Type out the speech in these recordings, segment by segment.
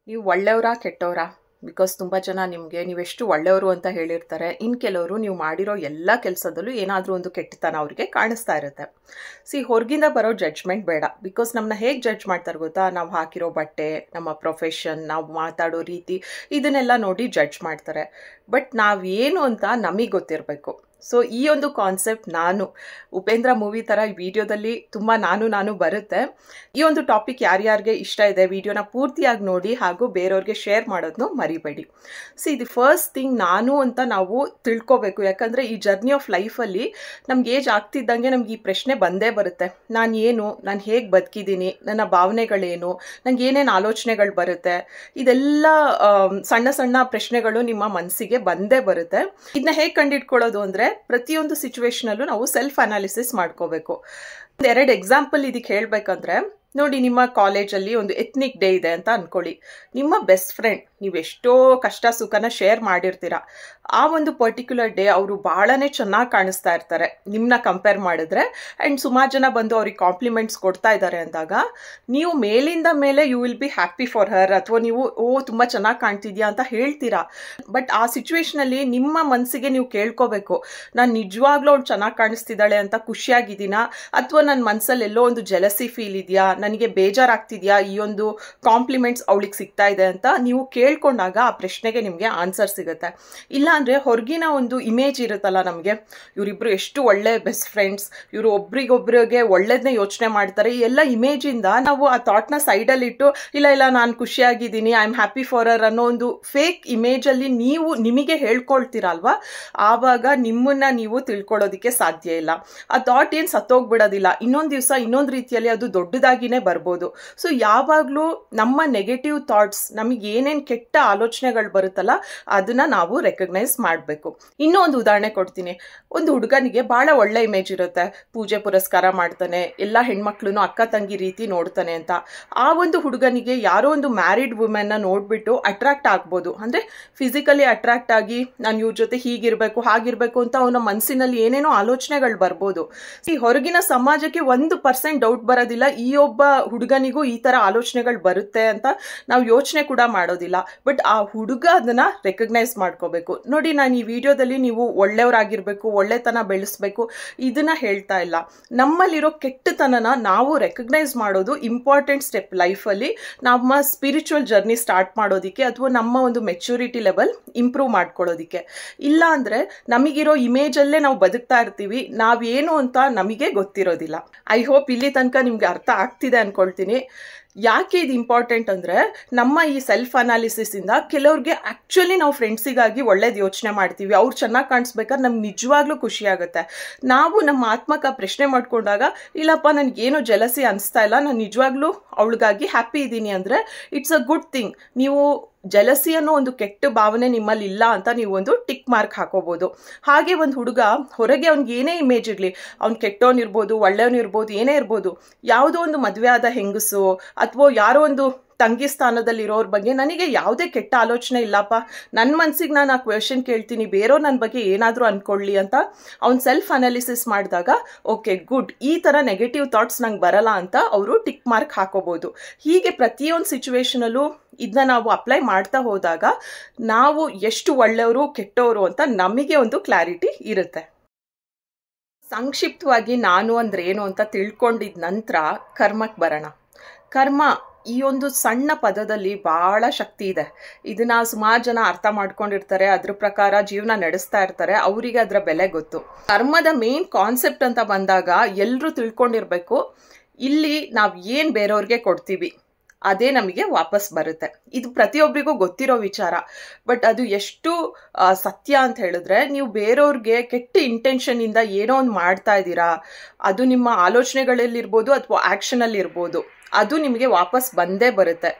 ನೀವು ಒಳ್ಳೆಯವರಾ ಕೆಟ್ಟವರಾ? ಬಿಕಾಸ್ ತುಂಬ ಜನ ನಿಮಗೆ ನೀವೆಷ್ಟು ಒಳ್ಳೆಯವರು ಅಂತ ಹೇಳಿರ್ತಾರೆ. ಇನ್ನು ಕೆಲವರು ನೀವು ಮಾಡಿರೋ ಎಲ್ಲ ಕೆಲಸದಲ್ಲೂ ಏನಾದರೂ ಒಂದು ಕೆಟ್ಟತನ ಅವರಿಗೆ ಕಾಣಿಸ್ತಾ ಇರುತ್ತೆ. ಹೊರಗಿಂದ ಬರೋ ಜಡ್ಜ್ಮೆಂಟ್ ಬೇಡ. ಬಿಕಾಸ್ ನಮ್ಮನ್ನ ಹೇಗೆ ಜಡ್ಜ್ ಮಾಡ್ತಾರೆ ಗೊತ್ತಾ? ನಾವು ಹಾಕಿರೋ ಬಟ್ಟೆ, ನಮ್ಮ ಪ್ರೊಫೆಷನ್, ನಾವು ಮಾತಾಡೋ ರೀತಿ, ಇದನ್ನೆಲ್ಲ ನೋಡಿ ಜಡ್ಜ್ ಮಾಡ್ತಾರೆ. ಬಟ್ ನಾವೇನು ಅಂತ ನಮಗೆ ಗೊತ್ತಿರಬೇಕು. ಈ ಒಂದು ಕಾನ್ಸೆಪ್ಟ್ ನಾನು ಉಪೇಂದ್ರ ಮೂವಿ ಥರ ಈ ವಿಡಿಯೋದಲ್ಲಿ ತುಂಬ ನಾನು ಬರುತ್ತೆ. ಈ ಒಂದು ಟಾಪಿಕ್ ಯಾರ್ಯಾರಿಗೆ ಇಷ್ಟ ಇದೆ ವಿಡಿಯೋನ ಪೂರ್ತಿಯಾಗಿ ನೋಡಿ ಹಾಗೂ ಬೇರೆಯವ್ರಿಗೆ ಶೇರ್ ಮಾಡೋದನ್ನು ಮರಿಬೇಡಿ. ದಿ ಫಸ್ಟ್ ಥಿಂಗ್ ನಾನು ಅಂತ ನಾವು ತಿಳ್ಕೋಬೇಕು. ಯಾಕಂದರೆ ಈ ಜರ್ನಿ ಆಫ್ ಲೈಫಲ್ಲಿ ನಮ್ಗೆ ಏಜ್ ಆಗ್ತಿದ್ದಂಗೆ ನಮ್ಗೆ ಈ ಪ್ರಶ್ನೆ ಬಂದೇ ಬರುತ್ತೆ. ನಾನು ಹೇಗೆ ಬದುಕಿದ್ದೀನಿ, ನನ್ನ ಭಾವನೆಗಳೇನು, ನಂಗೆ ಏನೇನು ಆಲೋಚನೆಗಳು ಬರುತ್ತೆ, ಇದೆಲ್ಲ ಸಣ್ಣ ಸಣ್ಣ ಪ್ರಶ್ನೆಗಳು ನಿಮ್ಮ ಮನಸ್ಸಿಗೆ ಬಂದೇ ಬರುತ್ತೆ. ಇದನ್ನ ಹೇಗೆ ಕಂಡಿಡ್ಕೊಳ್ಳೋದು ಅಂದರೆ ಪ್ರತಿಯೊಂದು ಸಿಚುವೇಶನಲ್ಲೂ ನಾವು ಸೆಲ್ಫ್ ಅನಾಲಿಸಿಸ್ ಮಾಡ್ಕೋಬೇಕು. ಎರಡು ಎಕ್ಸಾಂಪಲ್ ಇದಕ್ಕೆ ಹೇಳಬೇಕಂದ್ರೆ, ನೋಡಿ, ನಿಮ್ಮ ಕಾಲೇಜಲ್ಲಿ ಒಂದು ಎಥ್ನಿಕ್ ಡೇ ಇದೆ ಅಂತ ಅನ್ಕೊಳ್ಳಿ. ನಿಮ್ಮ ಬೆಸ್ಟ್ ಫ್ರೆಂಡ್, ನೀವು ಎಷ್ಟೋ ಕಷ್ಟ ಸುಖನ ಶೇರ್ ಮಾಡಿರ್ತೀರ. ಆ ಒಂದು ಪರ್ಟಿಕ್ಯುಲರ್ ಡೇ ಅವರು ಬಹಳನೇ ಚೆನ್ನಾಗಿ ಕಾಣಿಸ್ತಾ ಇರ್ತಾರೆ ನಿಮ್ಮನ್ನ ಕಂಪೇರ್ ಮಾಡಿದ್ರೆ. ಆ್ಯಂಡ್ ಸುಮಾರು ಜನ ಬಂದು ಅವ್ರಿಗೆ ಕಾಂಪ್ಲಿಮೆಂಟ್ಸ್ ಕೊಡ್ತಾ ಇದ್ದಾರೆ ಅಂದಾಗ ನೀವು ಮೇಲಿಂದ ಮೇಲೆ you will be happy for her, ಅಥವಾ ನೀವು ತುಂಬ ಚೆನ್ನಾಗಿ ಕಾಣ್ತಿದ್ಯಾ ಅಂತ ಹೇಳ್ತೀರಾ. ಬಟ್ ಆ ಸಿಚುವೇಶನಲ್ಲಿ ನಿಮ್ಮ ಮನಸ್ಸಿಗೆ ನೀವು ಕೇಳ್ಕೋಬೇಕು, ನಾನು ನಿಜವಾಗ್ಲೂ ಅವ್ಳು ಚೆನ್ನಾಗಿ ಕಾಣಿಸ್ತಿದ್ದಾಳೆ ಅಂತ ಖುಷಿಯಾಗಿದ್ದೀನಾ, ಅಥವಾ ನನ್ನ ಮನಸ್ಸಲ್ಲಿ ಎಲ್ಲೋ ಒಂದು ಜೆಲಸಿ ಫೀಲ್ ಇದೆಯಾ, ನನಗೆ ಬೇಜಾರಾಗ್ತಿದ್ಯಾ ಈ ಒಂದು ಕಾಂಪ್ಲಿಮೆಂಟ್ಸ್ ಅವಳಿಗೆ ಸಿಗ್ತಾ ಇದೆ ಅಂತ ನೀವು ಕೇಳ್ಕೊಂಡಾಗ ಆ ಪ್ರಶ್ನೆಗೆ ನಿಮಗೆ ಆನ್ಸರ್ ಸಿಗುತ್ತೆ. ಇಲ್ಲ ಅಂದರೆ ಹೊರಗಿನ ಒಂದು ಇಮೇಜ್ ಇರುತ್ತಲ್ಲ ನಮಗೆ, ಇವರಿಬ್ರು ಎಷ್ಟು ಒಳ್ಳೆ ಬೆಸ್ಟ್ ಫ್ರೆಂಡ್ಸ್, ಇವರು ಒಬ್ರಿಗೊಬ್ರಿಗೆ ಒಳ್ಳೇದನ್ನೇ ಯೋಚನೆ ಮಾಡ್ತಾರೆ, ಈ ಎಲ್ಲ ಇಮೇಜಿಂದ ನಾವು ಆ ಥಾಟ್ನ ಸೈಡಲ್ಲಿಟ್ಟು ಇಲ್ಲ ನಾನು ಖುಷಿಯಾಗಿದ್ದೀನಿ, I am happy for her ಅನ್ನೋ ಒಂದು ಫೇಕ್ ಇಮೇಜಲ್ಲಿ ನೀವು ನಿಮಗೆ ಹೇಳ್ಕೊಳ್ತೀರಲ್ವಾ, ಆವಾಗ ನಿಮ್ಮನ್ನ ನೀವು ತಿಳ್ಕೊಳ್ಳೋದಕ್ಕೆ ಸಾಧ್ಯ ಇಲ್ಲ. ಆ ಥಾಟ್ ಏನು ಸತ್ತೋಗ್ಬಿಡೋದಿಲ್ಲ, ಇನ್ನೊಂದು ದಿವಸ ಇನ್ನೊಂದು ರೀತಿಯಲ್ಲಿ ಅದು ದೊಡ್ಡದಾಗಿನೇ ಬರ್ಬೋದು. ಯಾವಾಗಲೂ ನಮ್ಮ ನೆಗೆಟಿವ್ ಥಾಟ್ಸ್, ನಮಗೆ ಏನೇನು ಕೆಟ್ಟ ಆಲೋಚನೆಗಳು ಬರುತ್ತಲ್ಲ ಅದನ್ನ ನಾವು ರೆಕಗ್ನೈಸ್ ಮಾಡಬೇಕು. ಇನ್ನೂ ಒಂದು ಉದಾಹರಣೆ ಕೊಡ್ತೀನಿ. ಒಂದು ಹುಡುಗನಿಗೆ ಬಹಳ ಒಳ್ಳೆ ಇಮೇಜ್ ಇರುತ್ತೆ, ಪೂಜೆ ಪುರಸ್ಕಾರ ಮಾಡ್ತಾನೆ, ಎಲ್ಲ ಹೆಣ್ಮಕ್ಳು ಅಕ್ಕ ತಂಗಿ ರೀತಿ ನೋಡ್ತಾನೆ ಅಂತ. ಆ ಒಂದು ಹುಡುಗನಿಗೆ ಯಾರೋ ಒಂದು ಮ್ಯಾರಿಡ್ ವುಮೆನ್ನ ನೋಡ್ಬಿಟ್ಟು ಅಟ್ರಾಕ್ಟ್ ಆಗ್ಬೋದು. ಅಂದರೆ ಫಿಸಿಕಲಿ ಅಟ್ರಾಕ್ಟ್ ಆಗಿ ನಾನು ಇವ್ರ ಜೊತೆ ಹೀಗಿರಬೇಕು ಹಾಗಿರ್ಬೇಕು ಅಂತ ಅವನ ಮನಸ್ಸಿನಲ್ಲಿ ಏನೇನೋ ಆಲೋಚನೆಗಳು ಬರ್ಬೋದು. ಈ ಹೊರಗಿನ ಸಮಾಜಕ್ಕೆ 1% ಡೌಟ್ ಬರೋದಿಲ್ಲ ಈ ಒಬ್ಬ ಹುಡುಗನಿಗೂ ಈ ಥರ ಆಲೋಚನೆಗಳು ಬರುತ್ತೆ ಅಂತ ನಾವು ಯೋಚನೆ ಕೂಡ ಮಾಡೋದಿಲ್ಲ. ಬಟ್ ಆ ಹುಡುಗ ಅದನ್ನ ರೆಕಗ್ನೈಸ್ ಮಾಡ್ಕೋಬೇಕು. ನೋಡಿ, ನಾನು ಈ ವಿಡಿಯೋದಲ್ಲಿ ನೀವು ಒಳ್ಳೆಯವರಾಗಿರ್ಬೇಕು, ಒಳ್ಳೆತನ ಬೆಳೆಸ್ಬೇಕು ಇದನ್ನ ಹೇಳ್ತಾ ಇಲ್ಲ. ನಮ್ಮಲ್ಲಿರೋ ಕೆಟ್ಟತನನ ನಾವು ರೆಕಗ್ನೈಸ್ ಮಾಡೋದು ಇಂಪಾರ್ಟೆಂಟ್ ಸ್ಟೆಪ್ ಲೈಫಲ್ಲಿ, ನಮ್ಮ ಸ್ಪಿರಿಚುವಲ್ ಜರ್ನಿ ಸ್ಟಾರ್ಟ್ ಮಾಡೋದಿಕ್ಕೆ ಅಥವಾ ನಮ್ಮ ಒಂದು ಮೆಚುರಿಟಿ ಲೆವೆಲ್ ಇಂಪ್ರೂವ್ ಮಾಡ್ಕೊಳ್ಳೋದಿಕ್ಕೆ. ಇಲ್ಲ ಅಂದ್ರೆ ನಮಗಿರೋ ಇಮೇಜಲ್ಲೇ ನಾವು ಬದುಕ್ತಾ ಇರ್ತೀವಿ, ನಾವೇನು ಅಂತ ನಮಗೆ ಗೊತ್ತಿರೋದಿಲ್ಲ. ಐ ಹೋಪ್ ಇಲ್ಲಿ ತನಕ ನಿಮ್ಗೆ ಅರ್ಥ ಆಗ್ತಿದೆ ಅನ್ಕೊಳ್ತೀನಿ. ಯಾಕೆ ಇದು ಇಂಪಾರ್ಟೆಂಟ್ ಅಂದರೆ, ನಮ್ಮ ಈ ಸೆಲ್ಫ್ ಅನಾಲಿಸಿಸ್ ಇಂದ ಕೆಲವ್ರಿಗೆ ಆ್ಯಕ್ಚುಲಿ ನಾವು ಫ್ರೆಂಡ್ಸಿಗಾಗಿ ಒಳ್ಳೇದು ಯೋಚನೆ ಮಾಡ್ತೀವಿ, ಅವ್ರು ಚೆನ್ನಾಗಿ ಕಾಣಿಸ್ಬೇಕಾದ್ರೆ ನಮ್ಗೆ ನಿಜವಾಗ್ಲೂ ಖುಷಿ ಆಗುತ್ತೆ. ನಾವು ನಮ್ಮ ಆತ್ಮಕ ಪ್ರಶ್ನೆ ಮಾಡ್ಕೊಂಡಾಗ ಇಲ್ಲಪ್ಪ ನನಗೇನು ಜಲಸಿ ಅನಿಸ್ತಾ ಇಲ್ಲ, ನಾನು ನಿಜವಾಗ್ಲೂ ಅವಳಿಗಾಗಿ ಹ್ಯಾಪಿ ಇದ್ದೀನಿ ಅಂದರೆ ಇಟ್ಸ್ ಅ ಗುಡ್ ಥಿಂಗ್. ನೀವು ಜಲಸಿ ಅನ್ನೋ ಒಂದು ಕೆಟ್ಟ ಭಾವನೆ ನಿಮ್ಮಲ್ಲಿ ಇಲ್ಲ ಅಂತ ನೀವು ಒಂದು ಟಿಕ್ ಮಾರ್ಕ್ ಹಾಕೋಬಹುದು. ಹಾಗೆ ಒಂದು ಹುಡುಗ ಹೊರಗೆ ಅವ್ನಿಗೆ ಏನೇ ಇಮೇಜ್ ಇರಲಿ, ಅವ್ನು ಕೆಟ್ಟವನಿರ್ಬೋದು ಒಳ್ಳೆಯವನಿರ್ಬೋದು ಏನೇ ಇರ್ಬೋದು, ಯಾವುದೋ ಒಂದು ಮದುವೆ ಆದ ಹೆಂಗಸು ಅಥವಾ ಯಾರೋ ಒಂದು ತಂಗಿ ಸ್ಥಾನದಲ್ಲಿರೋರ ಬಗ್ಗೆ ನನಗೆ ಯಾವುದೇ ಕೆಟ್ಟ ಆಲೋಚನೆ ಇಲ್ಲಪ್ಪ, ನನ್ನ ಮನಸ್ಸಿಗೆ ನಾನು ಆ ಕ್ವೆಶನ್ ಕೇಳ್ತೀನಿ, ಬೇರೋ ನನ್ನ ಬಗ್ಗೆ ಏನಾದರೂ ಅನ್ಕೊಳ್ಳಿ ಅಂತ ಅವ್ನು ಸೆಲ್ಫ್ ಅನಾಲಿಸಿಸ್ ಮಾಡಿದಾಗ ಓಕೆ ಗುಡ್, ಈ ಥರ ನೆಗೆಟಿವ್ ಥಾಟ್ಸ್ ನಂಗೆ ಬರಲ್ಲ ಅಂತ ಅವರು ಟಿಕ್ ಮಾರ್ಕ್ ಹಾಕೋಬಹುದು. ಹೀಗೆ ಪ್ರತಿಯೊಂದು ಸಿಚುವೇಶನಲ್ಲೂ ಇದನ್ನ ನಾವು ಅಪ್ಲೈ ಮಾಡ್ತಾ ಹೋದಾಗ ನಾವು ಎಷ್ಟು ಒಳ್ಳೆಯವರು ಕೆಟ್ಟವರು ಅಂತ ನಮಗೆ ಒಂದು ಕ್ಲಾರಿಟಿ ಇರುತ್ತೆ. ಸಂಕ್ಷಿಪ್ತವಾಗಿ ನಾನು ಅಂದ್ರೆ ಏನು ಅಂತ ತಿಳ್ಕೊಂಡಿದ ನಂತರ ಕರ್ಮಕ್ಕೆ ಬರೋಣ. ಕರ್ಮ ಈ ಒಂದು ಸಣ್ಣ ಪದದಲ್ಲಿ ಬಹಳ ಶಕ್ತಿ ಇದೆ. ಇದನ್ನ ಸುಮಾರು ಜನ ಅರ್ಥ ಮಾಡ್ಕೊಂಡಿರ್ತಾರೆ, ಅದ್ರ ಪ್ರಕಾರ ಜೀವನ ನಡೆಸ್ತಾ ಇರ್ತಾರೆ, ಅವರಿಗೆ ಅದರ ಬೆಲೆ ಗೊತ್ತು. ಕರ್ಮದ ಮೇನ್ ಕಾನ್ಸೆಪ್ಟ್ ಅಂತ ಬಂದಾಗ ಎಲ್ಲರೂ ತಿಳ್ಕೊಂಡಿರ್ಬೇಕು, ಇಲ್ಲಿ ನಾವು ಏನು ಬೇರೆಯವ್ರಿಗೆ ಕೊಡ್ತೀವಿ ಅದೇ ನಮಗೆ ವಾಪಸ್ ಬರುತ್ತೆ. ಇದು ಪ್ರತಿಯೊಬ್ಬರಿಗೂ ಗೊತ್ತಿರೋ ವಿಚಾರ. ಬಟ್ ಅದು ಎಷ್ಟು ಸತ್ಯ ಅಂತ ಹೇಳಿದ್ರೆ, ನೀವು ಬೇರೆಯವ್ರಿಗೆ ಕೆಟ್ಟ ಇಂಟೆನ್ಷನ್ ಇಂದ ಏನೋ ಒಂದು ಮಾಡ್ತಾ ಇದ್ದೀರಾ, ಅದು ನಿಮ್ಮ ಆಲೋಚನೆಗಳಲ್ಲಿರ್ಬೋದು ಅಥವಾ ಆಕ್ಷನಲ್ಲಿ ಇರ್ಬೋದು, ಅದು ನಿಮಗೆ ವಾಪಸ್ ಬಂದೇ ಬರುತ್ತೆ.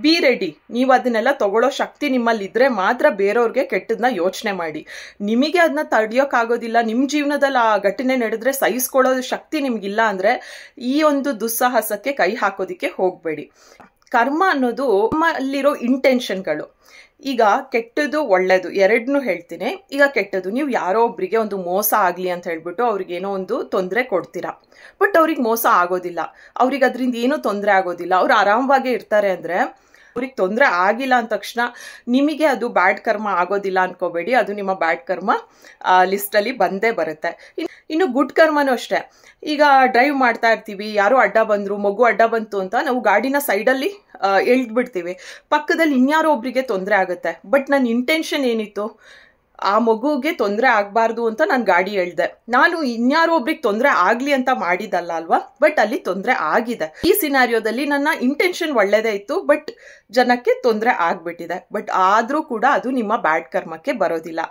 Be ready. ನೀವು ಅದನ್ನೆಲ್ಲ ತಗೊಳ್ಳೋ ಶಕ್ತಿ ನಿಮ್ಮಲ್ಲಿ ಇದ್ರೆ ಮಾತ್ರ ಬೇರೆಯವ್ರಿಗೆ ಕೆಟ್ಟದನ್ನ ಯೋಚನೆ ಮಾಡಿ. ನಿಮಗೆ ಅದನ್ನ ತಡೆಯೋಕ್ಕಾಗೋದಿಲ್ಲ, ನಿಮ್ಮ ಜೀವನದಲ್ಲಿ ಆ ಘಟನೆ ನಡೆದ್ರೆ ಸಹಿಸ್ಕೊಳ್ಳೋದು ಶಕ್ತಿ ನಿಮ್ಗಿಲ್ಲ ಅಂದ್ರೆ ಈ ಒಂದು ದುಸ್ಸಾಹಸಕ್ಕೆ ಕೈ ಹಾಕೋದಿಕ್ಕೆ ಹೋಗಬೇಡಿ. ಕರ್ಮ ಅನ್ನೋದು ನಮ್ಮಲ್ಲಿರೋ ಇಂಟೆನ್ಷನ್ಗಳು. ಈಗ ಕೆಟ್ಟದ್ದು ಒಳ್ಳೇದು ಎರಡನ್ನೂ ಹೇಳ್ತೀನಿ. ಈಗ ಕೆಟ್ಟದ್ದು, ನೀವು ಯಾರೋ ಒಬ್ಬರಿಗೆ ಒಂದು ಮೋಸ ಆಗಲಿ ಅಂತ ಹೇಳ್ಬಿಟ್ಟು ಅವ್ರಿಗೇನೋ ಒಂದು ತೊಂದರೆ ಕೊಡ್ತೀರಾ. ಬಟ್ ಅವ್ರಿಗೆ ಮೋಸ ಆಗೋದಿಲ್ಲ, ಅವ್ರಿಗೆ ಅದರಿಂದ ಏನೂ ತೊಂದರೆ ಆಗೋದಿಲ್ಲ, ಅವ್ರು ಆರಾಮವಾಗೇ ಇರ್ತಾರೆ ಅಂದರೆ ಅವ್ರಿಗೆ ತೊಂದರೆ ಆಗಿಲ್ಲ ಅಂದ ತಕ್ಷಣ ನಿಮಗೆ ಅದು ಬ್ಯಾಡ್ ಕರ್ಮ ಆಗೋದಿಲ್ಲ ಅನ್ಕೋಬೇಡಿ, ಅದು ನಿಮ್ಮ ಬ್ಯಾಡ್ ಕರ್ಮ ಲಿಸ್ಟಲ್ಲಿ ಬಂದೇ ಬರುತ್ತೆ. ಇನ್ನು ಗುಡ್ ಕರ್ಮನೂ ಅಷ್ಟೇ. ಈಗ ಡ್ರೈವ್ ಮಾಡ್ತಾ ಇರ್ತೀವಿ, ಯಾರೋ ಅಡ್ಡ ಬಂದರು, ಮಗು ಅಡ್ಡ ಬಂತು ಅಂತ ನಾವು ಗಾಡಿನ ಸೈಡಲ್ಲಿ ಎಳ್ದ್ಬಿಡ್ತೀವಿ, ಪಕ್ಕದಲ್ಲಿ ಇನ್ಯಾರೋ ಒಬ್ರಿಗೆ ತೊಂದರೆ ಆಗುತ್ತೆ. ಬಟ್ ನನ್ನ ಇಂಟೆನ್ಷನ್ ಏನಿತ್ತು, ಆ ಮಗುಗೆ ತೊಂದರೆ ಆಗಬಾರ್ದು ಅಂತ ನಾನು ಗಾಡಿ ಎಳ್ದೆ, ನಾನು ಇನ್ಯಾರೋ ಒಬ್ರಿಗೆ ತೊಂದರೆ ಆಗಲಿ ಅಂತ ಮಾಡಿದಲ್ಲ ಅಲ್ವಾ, ಬಟ್ ಅಲ್ಲಿ ತೊಂದರೆ ಆಗಿದೆ. ಈ ಸಿನಾರಿಯೋದಲ್ಲಿ ನನ್ನ ಇಂಟೆನ್ಷನ್ ಒಳ್ಳೇದೇ ಇತ್ತು, ಬಟ್ ಜನಕ್ಕೆ ತೊಂದರೆ ಆಗ್ಬಿಟ್ಟಿದೆ. ಬಟ್ ಆದರೂ ಕೂಡ ಅದು ನಿಮ್ಮ ಬ್ಯಾಡ್ ಕರ್ಮಕ್ಕೆ ಬರೋದಿಲ್ಲ.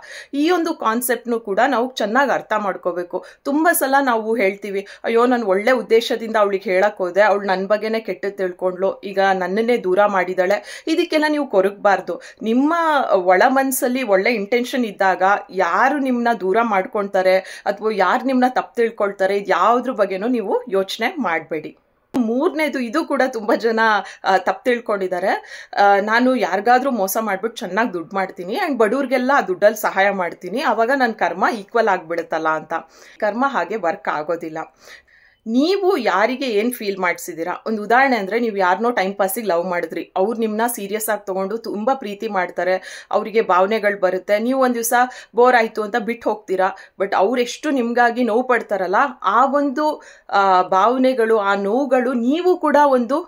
ಈ ಒಂದು ಕಾನ್ಸೆಪ್ಟ್ನು ಕೂಡ ನಾವು ಚೆನ್ನಾಗಿ ಅರ್ಥ ಮಾಡ್ಕೋಬೇಕು. ತುಂಬ ಸಲ ನಾವು ಹೇಳ್ತೀವಿ, ಅಯ್ಯೋ ನಾನು ಒಳ್ಳೆ ಉದ್ದೇಶದಿಂದ ಅವಳಿಗೆ ಹೇಳಕ್ ಹೋದೆ, ಅವಳು ನನ್ನ ಬಗ್ಗೆನೇ ಕೆಟ್ಟದ್ದು ತಿಳ್ಕೊಂಡ್ಲು, ಈಗ ನನ್ನನ್ನೇ ದೂರ ಮಾಡಿದಾಳೆ. ಇದಕ್ಕೆಲ್ಲ ನೀವು ಕೊರಗಬಾರ್ದು. ನಿಮ್ಮ ಒಳ ಮನಸ್ಸಲ್ಲಿ ಒಳ್ಳೆ ಇಂಟೆನ್ಷನ್ ಇದ್ದಾಗ ಯಾರು ನಿಮ್ಮನ್ನ ದೂರ ಮಾಡ್ಕೊಳ್ತಾರೆ ಅಥವಾ ಯಾರು ನಿಮ್ಮನ್ನ ತಪ್ಪು ತಿಳ್ಕೊಳ್ತಾರೆ, ಯಾವುದ್ರ ಬಗ್ಗೆನೂ ನೀವು ಯೋಚನೆ ಮಾಡಬೇಡಿ. ಮೂರನೇದು, ಇದು ಕೂಡ ತುಂಬ ಜನ ತಪ್ಪು ತಿಳ್ಕೊಂಡಿದ್ದಾರೆ, ನಾನು ಯಾರಿಗಾದ್ರೂ ಮೋಸ ಮಾಡ್ಬಿಟ್ಟು ಚೆನ್ನಾಗಿ ದುಡ್ಡು ಮಾಡ್ತೀನಿ ಆ್ಯಂಡ್ ಬಡವ್ರಿಗೆಲ್ಲ ಆ ದುಡ್ಡಲ್ಲಿ ಸಹಾಯ ಮಾಡ್ತೀನಿ, ಆವಾಗ ನನ್ನ ಕರ್ಮ ಈಕ್ವಲ್ ಆಗಿಬಿಡುತ್ತಲ್ಲ ಅಂತ. ಕರ್ಮ ಹಾಗೆ ವರ್ಕ್ ಆಗೋದಿಲ್ಲ. ನೀವು ಯಾರಿಗೆ ಏನು ಫೀಲ್ ಮಾಡಿಸಿದ್ದೀರಾ, ಒಂದು ಉದಾಹರಣೆ ಅಂದರೆ, ನೀವು ಯಾರನ್ನೋ ಟೈಮ್ ಪಾಸಿಗೆ ಲವ್ ಮಾಡಿದ್ರಿ, ಅವ್ರು ನಿಮ್ಮನ್ನ ಸೀರಿಯಸ್ ಆಗಿ ತೊಗೊಂಡು ತುಂಬ ಪ್ರೀತಿ ಮಾಡ್ತಾರೆ, ಅವರಿಗೆ ಭಾವನೆಗಳು ಬರುತ್ತೆ, ನೀವು ಒಂದು ದಿವಸ ಬೋರ್ ಆಯಿತು ಅಂತ ಬಿಟ್ಟು ಹೋಗ್ತೀರಾ. ಬಟ್ ಅವರೆಷ್ಟು ನಿಮಗಾಗಿ ನೋವು ಪಡ್ತಾರಲ್ಲ, ಆ ಒಂದು ಭಾವನೆಗಳು, ಆ ನೋವುಗಳು ನೀವು ಕೂಡ ಒಂದು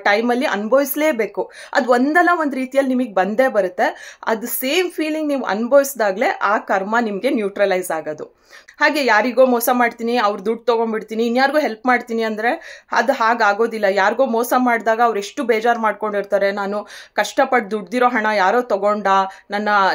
ಟೈಮಲ್ಲಿ ಅನುಭವಿಸ್ಲೇಬೇಕು. ಅದು ಒಂದಲ್ಲ ಒಂದು ರೀತಿಯಲ್ಲಿ ನಿಮಗೆ ಬಂದೇ ಬರುತ್ತೆ. ಅದು ಸೇಮ್ ಫೀಲಿಂಗ್ ನೀವು ಅನುಭವಿಸಿದಾಗಲೇ ಆ ಕರ್ಮ ನಿಮಗೆ ನ್ಯೂಟ್ರಲೈಸ್ ಆಗೋದು. ಹಾಗೆ ಯಾರಿಗೋ ಮೋಸ ಮಾಡ್ತೀನಿ, ಅವ್ರ ದುಡ್ಡು ತೊಗೊಂಡ್ಬಿಡ್ತೀನಿ, ಇನ್ಯಾರಿಗೋ ಹೆಲ್ಪ್ ಮಾಡ್ತೀನಿ ಅಂದರೆ ಅದು ಹಾಗಾಗೋದಿಲ್ಲ. ಯಾರಿಗೋ ಮೋಸ ಮಾಡಿದಾಗ ಅವ್ರು ಎಷ್ಟು ಬೇಜಾರು ಮಾಡ್ಕೊಂಡಿರ್ತಾರೆ, ನಾನು ಕಷ್ಟಪಟ್ಟು ದುಡ್ದಿರೋ ಹಣ ಯಾರೋ ತೊಗೊಂಡ,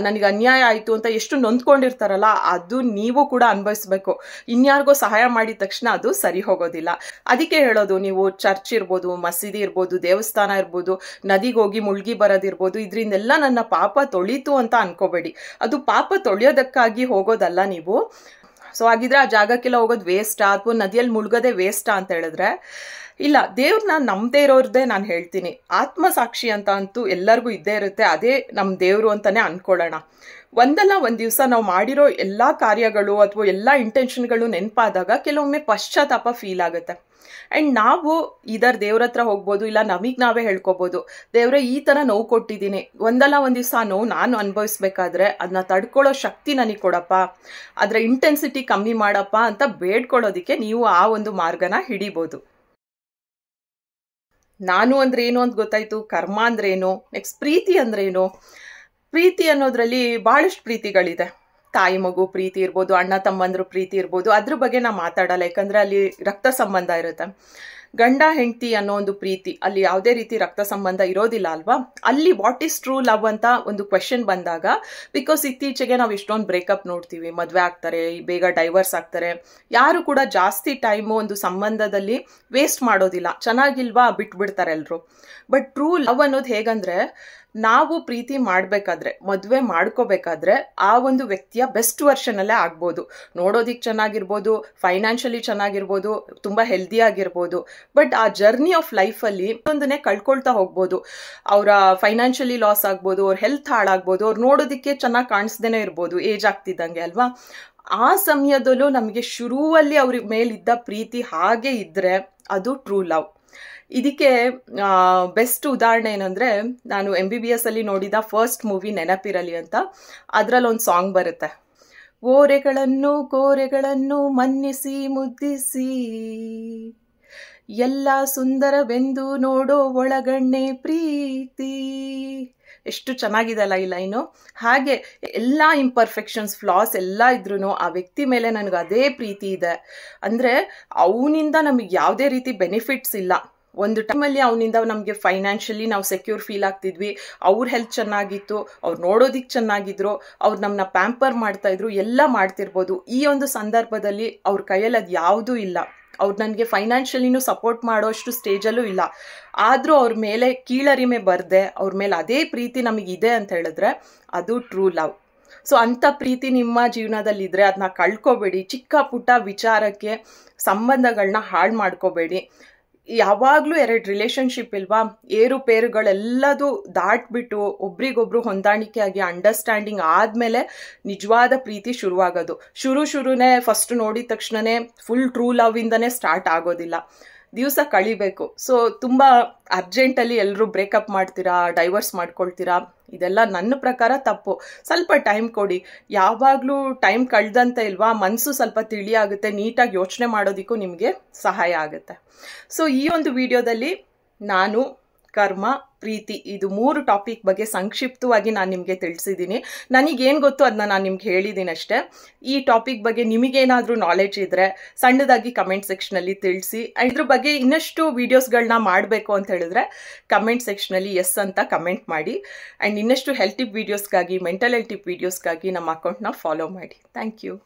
ನನಗೆ ಅನ್ಯಾಯ ಆಯಿತು ಅಂತ ಎಷ್ಟು ನೊಂದ್ಕೊಂಡಿರ್ತಾರಲ್ಲ, ಅದು ನೀವು ಕೂಡ ಅನುಭವಿಸ್ಬೇಕು. ಇನ್ಯಾರಿಗೋ ಸಹಾಯ ಮಾಡಿದ ತಕ್ಷಣ ಅದು ಸರಿ ಹೋಗೋದಿಲ್ಲ. ಅದಕ್ಕೆ ಹೇಳೋದು, ನೀವು ಚರ್ಚ್ ಇರ್ಬೋದು, ಮಸೀದಿ ಇರ್ಬೋದು, ದೇವಸ್ಥಾನ ಇರ್ಬೋದು, ನದಿಗೆ ಹೋಗಿ ಮುಳುಗಿ ಬರೋದಿರ್ಬೋದು, ಇದರಿಂದೆಲ್ಲ ನನ್ನ ಪಾಪ ತೊಳೀತು ಅಂತ ಅನ್ಕೋಬೇಡಿ. ಅದು ಪಾಪ ತೊಳೆಯೋದಕ್ಕಾಗಿ ಹೋಗೋದಲ್ಲ ನೀವು. ಸೊ ಹಾಗಿದ್ರೆ ಆ ಜಾಗಕ್ಕೆಲ್ಲ ಹೋಗೋದು ವೇಸ್ಟಾ ಅಥವಾ ನದಿಯಲ್ಲಿ ಮುಳುಗೋದೇ ವೇಸ್ಟಾ ಅಂತ ಹೇಳಿದ್ರೆ ಇಲ್ಲ. ದೇವ್ರನ್ನ ನಂಬದೇ ಇರೋರ್ದೇ ನಾನು ಹೇಳ್ತೀನಿ. ಆತ್ಮಸಾಕ್ಷಿ ಅಂತ ಅಂತೂ ಎಲ್ಲರಿಗೂ ಇದ್ದೇ ಇರುತ್ತೆ, ಅದೇ ನಮ್ಮ ದೇವರು ಅಂತಾನೆ ಅನ್ಕೊಳ್ಳೋಣ. ಒಂದಲ್ಲ ಒಂದು ದಿವಸ ನಾವು ಮಾಡಿರೋ ಎಲ್ಲ ಕಾರ್ಯಗಳು ಅಥವಾ ಎಲ್ಲ ಇಂಟೆನ್ಷನ್ಗಳು ನೆನಪಾದಾಗ ಕೆಲವೊಮ್ಮೆ ಪಶ್ಚಾತ್ತಾಪ ಫೀಲ್ ಆಗುತ್ತೆ. ಆ್ಯಂಡ್ ನಾವು ಇದರ ದೇವ್ರ ಹತ್ರ ಹೋಗ್ಬೋದು, ಇಲ್ಲ ನಮಗೆ ನಾವೇ ಹೇಳ್ಕೊಬೋದು, ದೇವ್ರೆ ಈ ಥರ ನೋವು ಕೊಟ್ಟಿದ್ದೀನಿ, ಒಂದಲ್ಲ ಒಂದು ದಿವಸ ನೋವು ನಾನು ಅನುಭವಿಸ್ಬೇಕಾದ್ರೆ ಅದನ್ನ ತಡ್ಕೊಳ್ಳೋ ಶಕ್ತಿ ನನಗೆ ಕೊಡಪ್ಪ, ಅದರ ಇಂಟೆನ್ಸಿಟಿ ಕಮ್ಮಿ ಮಾಡಪ್ಪ ಅಂತ ಬೇಡ್ಕೊಳ್ಳೋದಕ್ಕೆ ನೀವು ಆ ಒಂದು ಮಾರ್ಗನ ಹಿಡಿಬೋದು. ನಾನು ಅಂದ್ರೆ ಏನು ಅಂತ ಗೊತ್ತಾಯ್ತು, ಕರ್ಮ ಅಂದ್ರೆ ಏನು, ನೆಕ್ಸ್ಟ್ ಪ್ರೀತಿ ಅಂದ್ರೆ ಏನು. ಪ್ರೀತಿ ಅನ್ನೋದ್ರಲ್ಲಿ ಬಹಳಷ್ಟು ಪ್ರೀತಿಗಳಿದೆ. ತಾಯಿ ಮಗು ಪ್ರೀತಿ ಇರ್ಬೋದು, ಅಣ್ಣ ತಮ್ಮಂದ್ರು ಪ್ರೀತಿ ಇರ್ಬೋದು, ಅದ್ರ ಬಗ್ಗೆ ನಾ ಮಾತಾಡಲ್ಲ, ಯಾಕಂದ್ರೆ ಅಲ್ಲಿ ರಕ್ತ ಸಂಬಂಧ ಇರುತ್ತೆ. ಗಂಡ ಹೆಂಡತಿ ಅನ್ನೋ ಒಂದು ಪ್ರೀತಿ, ಅಲ್ಲಿ ಯಾವುದೇ ರೀತಿ ರಕ್ತ ಸಂಬಂಧ ಇರೋದಿಲ್ಲ ಅಲ್ವಾ. ಅಲ್ಲಿ ವಾಟ್ ಈಸ್ ಟ್ರೂ ಲವ್ ಅಂತ ಒಂದು ಕ್ವೆಶನ್ ಬಂದಾಗ, ಬಿಕಾಸ್ ಇತ್ತೀಚೆಗೆ ನಾವು ಇಷ್ಟೊಂದು ಬ್ರೇಕಪ್ ನೋಡ್ತೀವಿ, ಮದುವೆ ಆಗ್ತಾರೆ, ಬೇಗ ಡೈವರ್ಸ್ ಆಗ್ತಾರೆ, ಯಾರು ಕೂಡ ಜಾಸ್ತಿ ಟೈಮು ಒಂದು ಸಂಬಂಧದಲ್ಲಿ ವೇಸ್ಟ್ ಮಾಡೋದಿಲ್ಲ, ಚೆನ್ನಾಗಿಲ್ವಾ ಬಿಟ್ಬಿಡ್ತಾರೆ ಎಲ್ಲರೂ. ಬಟ್ ಟ್ರೂ ಲವ್ ಅನ್ನೋದು ಹೇಗಂದ್ರೆ, ನಾವು ಪ್ರೀತಿ ಮಾಡಬೇಕಾದ್ರೆ, ಮದುವೆ ಮಾಡ್ಕೋಬೇಕಾದ್ರೆ ಆ ಒಂದು ವ್ಯಕ್ತಿಯ ಬೆಸ್ಟ್ ವರ್ಷನಲ್ಲೇ ಆಗ್ಬೋದು. ನೋಡೋದಿಕ್ಕೆ ಚೆನ್ನಾಗಿರ್ಬೋದು, ಫೈನಾನ್ಷಿಯಲಿ ಚೆನ್ನಾಗಿರ್ಬೋದು, ತುಂಬ ಹೆಲ್ದಿ ಆಗಿರ್ಬೋದು. ಬಟ್ ಆ ಜರ್ನಿ ಆಫ್ ಲೈಫಲ್ಲಿ ಒಂದನ್ನೇ ಕಳ್ಕೊಳ್ತಾ ಹೋಗ್ಬೋದು. ಅವರ ಫೈನಾನ್ಷಿಯಲಿ ಲಾಸ್ ಆಗ್ಬೋದು, ಅವ್ರ ಹೆಲ್ತ್ ಹಾಳಾಗ್ಬೋದು, ಅವ್ರು ನೋಡೋದಕ್ಕೆ ಚೆನ್ನಾಗಿ ಕಾಣಿಸ್ದೇನೆ ಇರ್ಬೋದು ಏಜ್ ಆಗ್ತಿದ್ದಂಗೆ ಅಲ್ವಾ. ಆ ಸಮಯದಲ್ಲೂ ನಮಗೆ ಶುರುವಲ್ಲಿ ಅವ್ರ ಮೇಲಿದ್ದ ಪ್ರೀತಿ ಹಾಗೆ ಇದ್ದರೆ ಅದು ಟ್ರೂ ಲವ್. ಇದಕ್ಕೆ ಬೆಸ್ಟ್ ಉದಾಹರಣೆ ಏನಂದರೆ, ನಾನು MBBS ಅಲ್ಲಿ ನೋಡಿದ ಫಸ್ಟ್ ಮೂವಿ ನೆನಪಿರಲಿ ಅಂತ, ಅದರಲ್ಲಿ ಒಂದು ಸಾಂಗ್ ಬರುತ್ತೆ, ಓರೆಗಳನ್ನು ಕೋರೆಗಳನ್ನು ಮನ್ನಿಸಿ ಮುದ್ದಿಸಿ ಎಲ್ಲ ಸುಂದರವೆಂದು ನೋಡೋ ಒಳಗಣ್ಣೆ ಪ್ರೀತಿ. ಎಷ್ಟು ಚೆನ್ನಾಗಿದೆ ಅಲ್ಲ ಈ ಲೈನು. ಹಾಗೆ ಎಲ್ಲ ಇಂಪರ್ಫೆಕ್ಷನ್ಸ್, ಫ್ಲಾಸ್ ಎಲ್ಲ ಇದ್ರೂ ಆ ವ್ಯಕ್ತಿ ಮೇಲೆ ನನಗೆ ಅದೇ ಪ್ರೀತಿ ಇದೆ ಅಂದರೆ, ಅವನಿಂದ ನಮಗೆ ಯಾವುದೇ ರೀತಿ ಬೆನಿಫಿಟ್ಸ್ ಇಲ್ಲ. ಒಂದು ಟೈಮಲ್ಲಿ ಅವನಿಂದ ನಮಗೆ ಫೈನಾನ್ಷಿಯಲಿ ನಾವು ಸೆಕ್ಯೂರ್ ಫೀಲ್ ಆಗ್ತಿದ್ವಿ, ಅವ್ರ ಹೆಲ್ತ್ ಚೆನ್ನಾಗಿತ್ತು, ಅವ್ರು ನೋಡೋದಿಕ್ಕೆ ಚೆನ್ನಾಗಿದ್ರು, ಅವ್ರು ನಮ್ಮನ್ನ ಪ್ಯಾಂಪರ್ ಮಾಡ್ತಾಯಿದ್ರು, ಎಲ್ಲ ಮಾಡ್ತಿರ್ಬೋದು. ಈ ಒಂದು ಸಂದರ್ಭದಲ್ಲಿ ಅವ್ರ ಕೈಯಲ್ಲಿ ಅದು ಯಾವುದೂ ಇಲ್ಲ, ಅವ್ರು ನನಗೆ ಫೈನಾನ್ಷಿಯಲಿನೂ ಸಪೋರ್ಟ್ ಮಾಡೋಷ್ಟು ಸ್ಟೇಜಲ್ಲೂ ಇಲ್ಲ. ಆದರೂ ಅವ್ರ ಮೇಲೆ ಕೀಳರಿಮೆ ಬರದೆ ಅವ್ರ ಮೇಲೆ ಅದೇ ಪ್ರೀತಿ ನಮಗಿದೆ ಅಂತ ಹೇಳಿದ್ರೆ ಅದು ಟ್ರೂ ಲವ್. ಸೊ ಅಂಥ ಪ್ರೀತಿ ನಿಮ್ಮ ಜೀವನದಲ್ಲಿದ್ದರೆ ಅದನ್ನ ಕಳ್ಕೊಬೇಡಿ. ಚಿಕ್ಕ ಪುಟ್ಟ ವಿಚಾರಕ್ಕೆ ಸಂಬಂಧಗಳನ್ನ ಹಾಳು ಮಾಡ್ಕೋಬೇಡಿ. ಯಾವಾಗಲೂ 2 ರಿಲೇಷನ್ಶಿಪ್ ಇಲ್ವಾ, ಏರುಪೇರುಗಳೆಲ್ಲದೂ ದಾಟ್ಬಿಟ್ಟು ಒಬ್ರಿಗೊಬ್ರು ಹೊಂದಾಣಿಕೆಯಾಗಿ ಅಂಡರ್ಸ್ಟ್ಯಾಂಡಿಂಗ್ ಆದಮೇಲೆ ನಿಜವಾದ ಪ್ರೀತಿ ಶುರುವಾಗೋದು. ಶುರುನೇ ಫಸ್ಟ್ ನೋಡಿದ ತಕ್ಷಣನೇ ಫುಲ್ ಟ್ರೂ ಲವ್ ಇಂದನೇ ಸ್ಟಾರ್ಟ್ ಆಗೋದಿಲ್ಲ. ದಿವಸ ಕಳಿಬೇಕು. ಸೊ ತುಂಬ ಅರ್ಜೆಂಟಲ್ಲಿ ಎಲ್ಲರೂ ಬ್ರೇಕಪ್ ಮಾಡ್ತೀರಾ, ಡೈವರ್ಸ್ ಮಾಡ್ಕೊಳ್ತೀರಾ. ಇದೆಲ್ಲ ನನ್ನ ಪ್ರಕಾರ ತಪ್ಪು. ಸ್ವಲ್ಪ ಟೈಮ್ ಕೊಡಿ. ಯಾವಾಗಲೂ ಟೈಮ್ ಕಳೆದಂತೆ ಇಲ್ವಾ, ಮನಸ್ಸು ಸ್ವಲ್ಪ ತಿಳಿಯಾಗುತ್ತೆ, ನೀಟಾಗಿ ಯೋಚನೆ ಮಾಡೋದಕ್ಕೂ ನಿಮಗೆ ಸಹಾಯ ಆಗುತ್ತೆ. ಸೊ ಈ ಒಂದು ವಿಡಿಯೋದಲ್ಲಿ ನಾನು ಕರ್ಮ, ಪ್ರೀತಿ ಇದು 3 ಟಾಪಿಕ್ ಬಗ್ಗೆ ಸಂಕ್ಷಿಪ್ತವಾಗಿ ನಾನು ನಿಮಗೆ ತಿಳಿಸಿದ್ದೀನಿ. ನನಗೇನು ಗೊತ್ತು ಅದನ್ನ ನಾನು ನಿಮ್ಗೆ ಹೇಳಿದ್ದೀನಿ ಅಷ್ಟೇ. ಈ ಟಾಪಿಕ್ ಬಗ್ಗೆ ನಿಮಗೇನಾದರೂ ನಾಲೆಡ್ಜ್ ಇದ್ದರೆ ಸಣ್ಣದಾಗಿ ಕಮೆಂಟ್ ಸೆಕ್ಷನಲ್ಲಿ ತಿಳಿಸಿ. ಇದ್ರ ಬಗ್ಗೆ ಇನ್ನಷ್ಟು ವೀಡಿಯೋಸ್ಗಳನ್ನ ಮಾಡಬೇಕು ಅಂತ ಹೇಳಿದ್ರೆ ಕಮೆಂಟ್ ಸೆಕ್ಷನಲ್ಲಿ ಎಸ್ ಅಂತ ಕಮೆಂಟ್ ಮಾಡಿ. ಆ್ಯಂಡ್ ಇನ್ನಷ್ಟು ಹೆಲ್ತ್ ಟಿಪ್ ವೀಡಿಯೋಸ್ಗಾಗಿ, ಮೆಂಟಲ್ ಹೆಲ್ತ್ ಟಿಪ್ ವೀಡಿಯೋಸ್ಗಾಗಿ ನಮ್ಮ ಅಕೌಂಟ್ನ ಫಾಲೋ ಮಾಡಿ. Thank you.